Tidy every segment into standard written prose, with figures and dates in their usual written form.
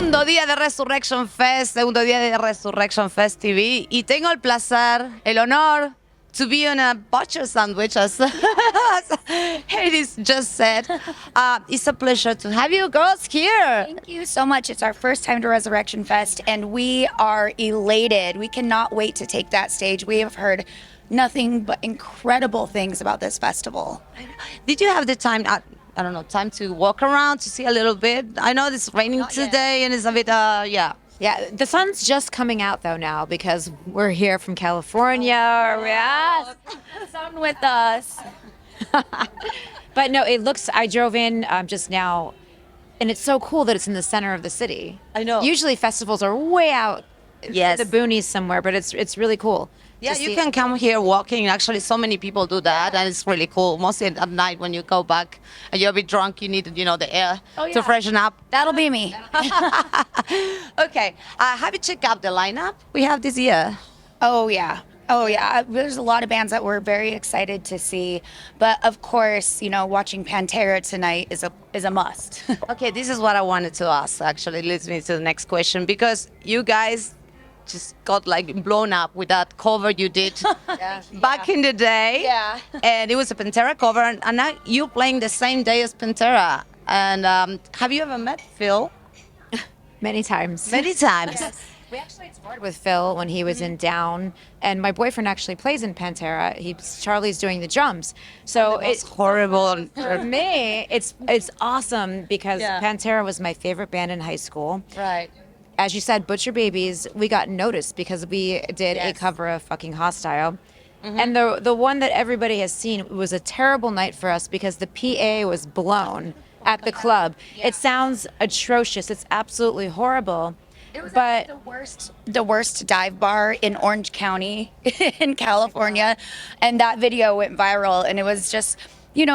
Segundo día de Resurrection Fest, segundo día de Resurrection Fest TV, y tengo el placer, el honor to be on a butcher sandwich, as Hades just said. It's a pleasure to have you girls here. Thank you so much. It's our first time to Resurrection Fest, and we are elated. We cannot wait to take that stage. We have heard nothing but incredible things about this festival. Did you have the time? I don't know, time to walk around to see a little bit. I know it's raining today, and it's a bit, yeah. Yeah, the sun's just coming out though now because we're here from California. Yes, Sun with us. but no, it looks. I drove in just now, and it's so cool that it's in the center of the city. I know. Usually festivals are way out, Yes. the boonies somewhere, but it's really cool. Yeah, to you see. can come here walking. Actually, so many people do that, and it's really cool. Mostly at night when you go back and you're a bit drunk, you need, the air to freshen up. That'll be me. Okay, have you checked out the lineup we have this year? Oh yeah. There's a lot of bands that we're very excited to see, but of course, watching Pantera tonight is a must. Okay, this is what I wanted to ask. Actually, leads me to the next question, because you guys just got blown up with that cover you did back in the day. Yeah. And it was a Pantera cover, and now you're playing the same day as Pantera. And have you ever met Phil? Many times. Many times. We actually toured with Phil when he was in Down, and my boyfriend actually plays in Pantera. Charlie's doing the drums, so It's horrible. for me, it's awesome because Pantera was my favorite band in high school. Right. As you said, Butcher Babies, we got noticed because we did a Yes. cover of fucking Hostile. And the one that everybody has seen was a terrible night for us because the PA was blown at the club. It sounds atrocious. It's absolutely horrible. It was But the worst dive bar in Orange County in California, and that video went viral, and it was just, it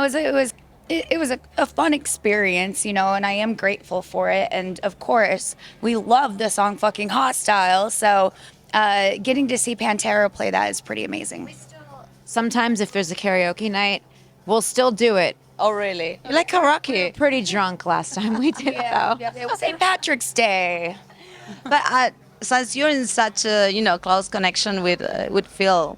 was a fun experience, and I am grateful for it. And of course, we love the song fucking Hostile, so getting to see Pantera play that is pretty amazing. sometimes if there's a karaoke night, we'll still do it. Oh, really? You like karaoke? Pretty drunk last time we did it, though. It was St. Patrick's Day. But since you're in such a close connection with Phil,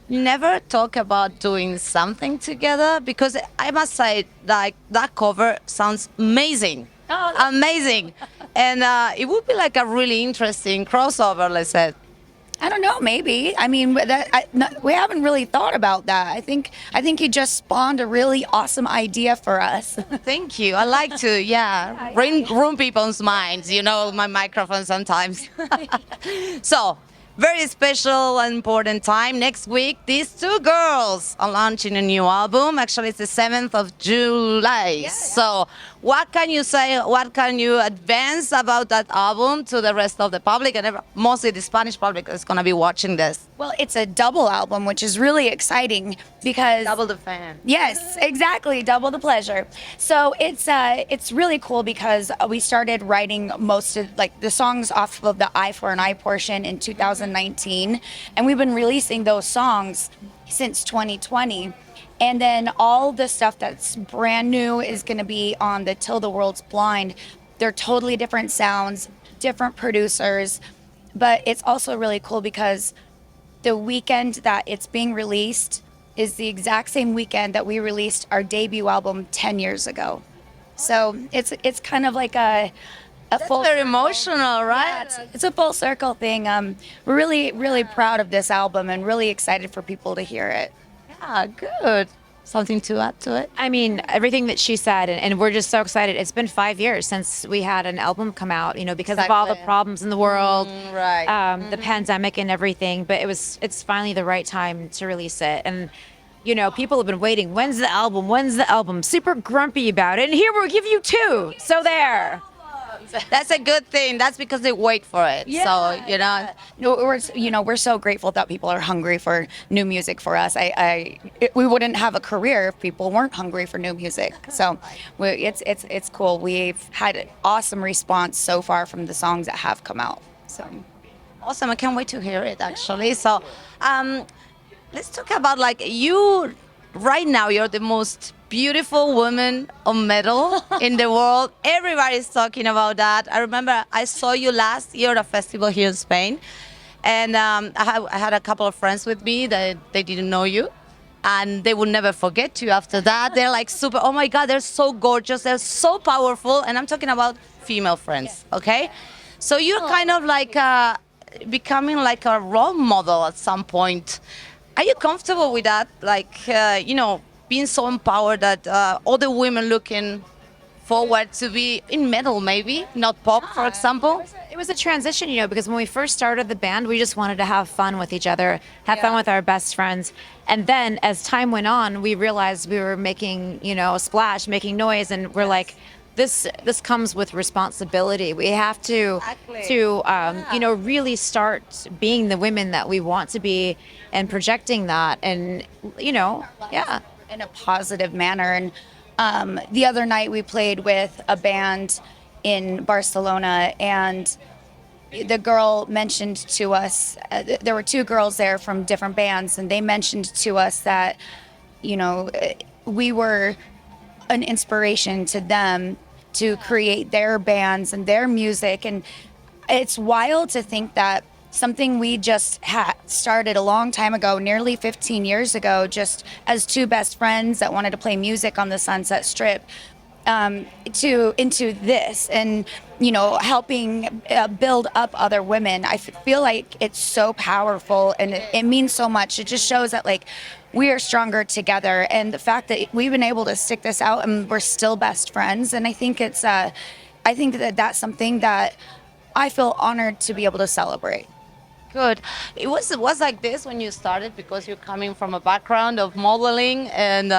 you never talk about doing something together? Because I must say, that cover sounds amazing, amazing, and it would be a really interesting crossover. Let's say. I don't know, maybe. I mean, we haven't really thought about that. I think you just spawned a really awesome idea for us. Thank you. I like to, ruin people's minds. My microphone sometimes. So, very special and important time. Next week, these two girls are launching a new album. Actually, it's the 7th of July. So, what can you say? What can you advance about that album to the rest of the public, and mostly the Spanish public that's going to be watching this? Well, it's a double album, which is really exciting because Double the fan. Yes, exactly, double the pleasure. So it's really cool because we started writing most of the songs off of the Eye for an Eye portion in 2019, and we've been releasing those songs since 2020. And then all the stuff that's brand new is going to be on the Till the World's Blind. They're totally different sounds, different producers, but it's also really cool because the weekend that it's being released is the exact same weekend that we released our debut album 10 years ago. So it's kind of like a full Very emotional, right? yeah, it's a full circle thing. We're really, really proud of this album and really excited for people to hear it. Yeah, good. Something to add to it? I mean, everything that she said, and we're just so excited. It's been 5 years since we had an album come out, because of all the Exactly. problems in the world, right. the pandemic and everything. But it's finally the right time to release it. And, people have been waiting. When's the album? When's the album? Super grumpy about it. And here we'll give you 2. So there. That's a good thing. That's because they wait for it. So, No, we're so grateful that people are hungry for new music for us. We wouldn't have a career if people weren't hungry for new music. So it's cool. We've had an awesome response so far from the songs that have come out. So awesome. I can't wait to hear it, actually. So, let's talk about you. Right now, you're the most beautiful woman on metal in the world. Everybody's talking about that. I remember I saw you last year at a festival here in Spain, and I had a couple of friends with me that they didn't know you. And they will never forget you after that. They're like super, oh my God, they're so gorgeous, they're so powerful. And I'm talking about female friends, okay? So you're kind of like becoming like a role model at some point. Are you comfortable with that? Like, being so empowered that other women looking forward to be in metal, maybe, not pop, for example? It was a transition, because when we first started the band, we just wanted to have fun with each other, have fun with our best friends. And then as time went on, we realized we were making, a splash, making noise, and we're like, this comes with responsibility. We have to really start being the women that we want to be and projecting that, and in a positive manner. And the other night we played with a band in Barcelona, and the girl mentioned to us, there were two girls there from different bands, and they mentioned to us that, we were an inspiration to them to create their bands and their music. And it's wild to think that something we just had started a long time ago, nearly 15 years ago, just as two best friends that wanted to play music on the Sunset Strip, into this, and helping build up other women. I feel like it's so powerful, and it means so much. It just shows that like we are stronger together, and the fact that we've been able to stick this out and we're still best friends. And I think that's something that I feel honored to be able to celebrate. Good. It was like this when you started, because you're coming from a background of modeling, and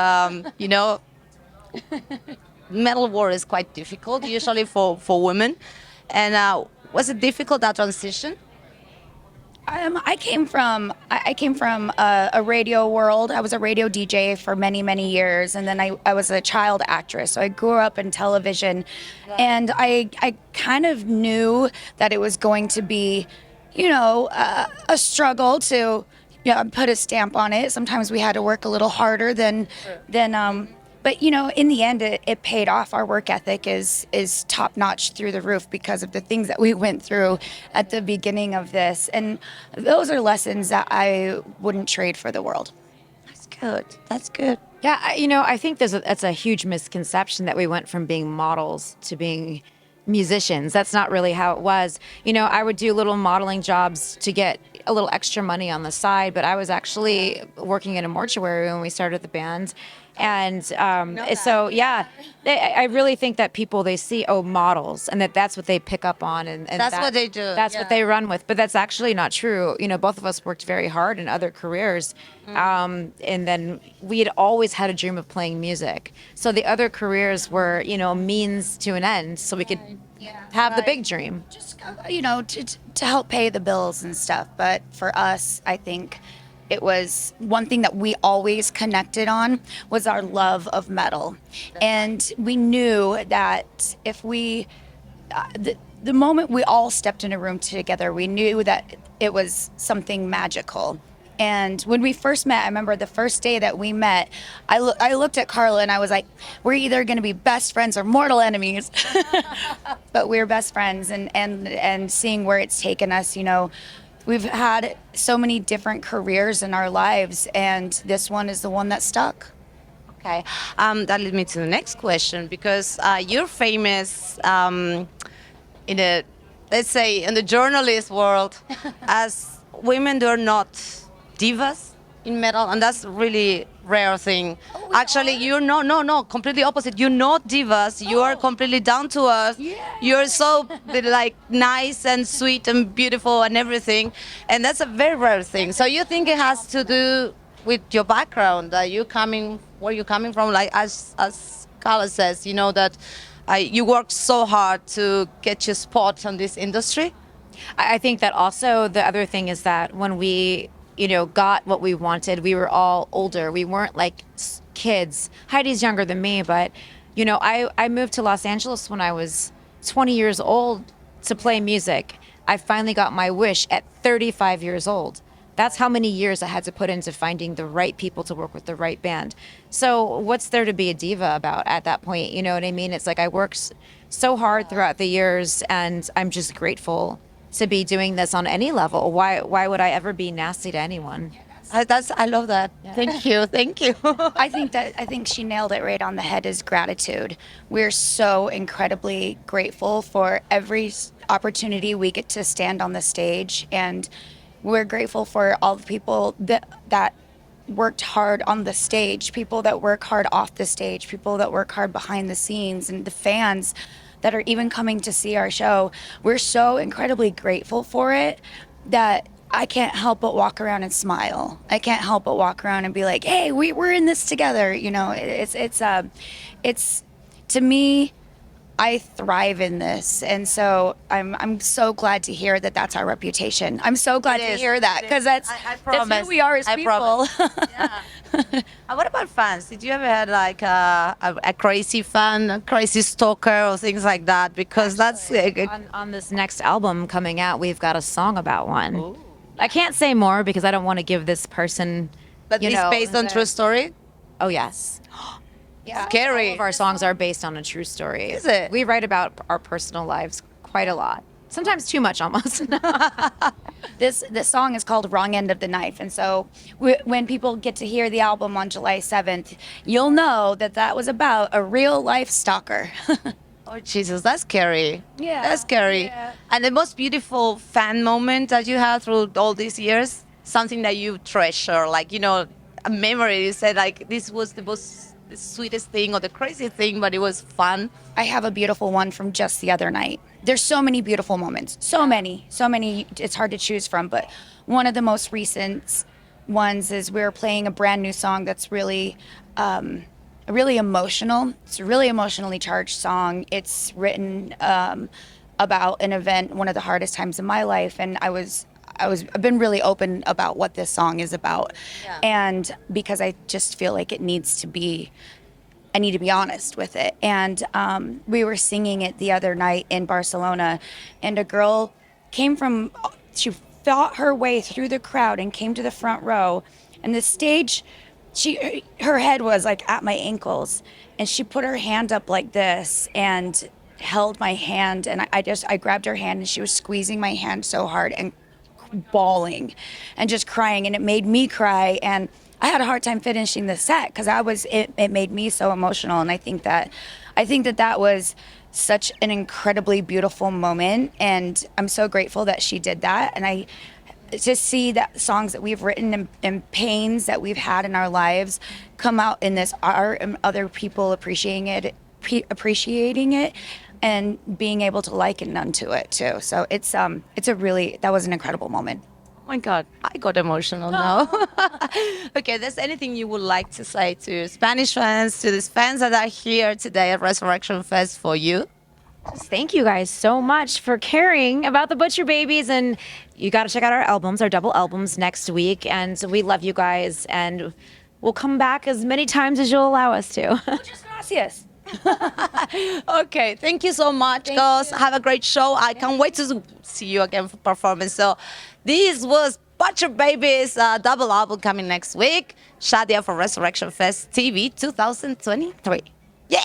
metal work is quite difficult usually for women. And was it difficult, that transition? I came from a radio world. I was a radio DJ for many years, and then I was a child actress. So I grew up in television, and I kind of knew that it was going to be, a struggle to put a stamp on it. Sometimes we had to work a little harder than but in the end, it paid off. Our work ethic is top notch through the roof because of the things that we went through at the beginning of this. And those are lessons that I wouldn't trade for the world. That's good. That's good. Yeah, I think that's a huge misconception that we went from being models to being musicians. That's not really how it was. I would do little modeling jobs to get a little extra money on the side, but I was actually working in a mortuary when we started the band. And I really think that people, they see, models, and that's what they pick up on, and that's what they do. That's what they run with. But that's actually not true. Both of us worked very hard in other careers, and then we had always had a dream of playing music. So the other careers were, means to an end, so we could have the big dream. Just to help pay the bills and stuff. But for us, I think it was one thing that we always connected on was our love of metal. And we knew that if we, the moment we all stepped in a room together, we knew that it was something magical. And when we first met, I remember the first day that we met, I looked at Carla and I was like, we're either going to be best friends or mortal enemies. But we're best friends, and seeing where it's taken us, we've had so many different careers in our lives, and this one is the one that stuck. Okay, that leads me to the next question, because you're famous in the journalist world as women. They're not divas in metal, and that's really rare thing. Actually, you're no, completely opposite. You're not divas. You are completely down to earth. Yeah. You're so like nice and sweet and beautiful and everything, and that's a very rare thing. So you think it has to do with your background? Where you coming from? Like as Carla says, that you worked so hard to get your spot on this industry. I think that also the other thing is that when we got what we wanted, we were all older. We weren't like kids. Heidi's younger than me, but, I moved to Los Angeles when I was 20 years old to play music. I finally got my wish at 35 years old. That's how many years I had to put into finding the right people to work with the right band. So what's there to be a diva about at that point? You know what I mean? It's like I worked so hard throughout the years, and I'm just grateful to be doing this on any level. Why would I ever be nasty to anyone? I love that. Thank you. Thank you. I think she nailed it right on the head is gratitude. We're so incredibly grateful for every opportunity we get to stand on the stage, and we're grateful for all the people that worked hard on the stage, people that work hard off the stage, people that work hard behind the scenes, and the fans that are even coming to see our show. We're so incredibly grateful for it that I can't help but walk around and smile. I can't help but walk around and be like, "Hey, we're in this together." You know, it's to me, I thrive in this, and so I'm so glad to hear that that's our reputation. I'm so glad to hear that because that's who we are as people. Yeah. What about fans? Did you ever had like a crazy fan, a crazy stalker, or things like that? Because that's On this next album coming out, we've got a song about one. Ooh. I can't say more because I don't want to give this person. But it's based on true story. Oh yes. Yeah. Scary. All of our songs are based on a true story. Is it? We write about our personal lives quite a lot. Sometimes too much, almost. This song is called "Wrong End of the Knife," and so when people get to hear the album on July 7th, you'll know that was about a real life stalker. Oh Jesus, that's scary. Yeah, That's scary. yeah. And the most beautiful fan moment that you had through all these years, something that you treasure, like a memory. You said like this was the sweetest thing or the craziest thing, but it was fun. I have a beautiful one from just the other night. There's so many beautiful moments. So many. It's hard to choose from. But one of the most recent ones is we were playing a brand new song that's really, really emotional. It's a really emotionally charged song. It's written about an event, one of the hardest times in my life. And I've been really open about what this song is about. Yeah. And because I just feel like I need to be honest with it. And we were singing it the other night in Barcelona, and a girl she fought her way through the crowd and came to the front row. And the stage, her head was like at my ankles, and she put her hand up like this and held my hand. And I grabbed her hand, and she was squeezing my hand so hard and bawling and just crying, and it made me cry. And I had a hard time finishing the set because it made me so emotional. And I think that was such an incredibly beautiful moment, and I'm so grateful that she did that. And I just see that songs that we've written and pains that we've had in our lives come out in this art, and other people appreciating it and being able to liken unto it too. So that was an incredible moment. Oh my God, I got emotional now. Okay, there's anything you would like to say to Spanish fans, to these fans that are here today at Resurrection Fest for you? Just thank you guys so much for caring about the Butcher Babies, and you got to check out our albums, our double albums next week. And we love you guys, and we'll come back as many times as you'll allow us to. Muchas gracias. Okay, thank you so much, girls. Have a great show. I can't wait to see you again for performance. So this was Butcher Babies double album coming next week. Yadia for Resurrection Fest TV 2023. Yeah!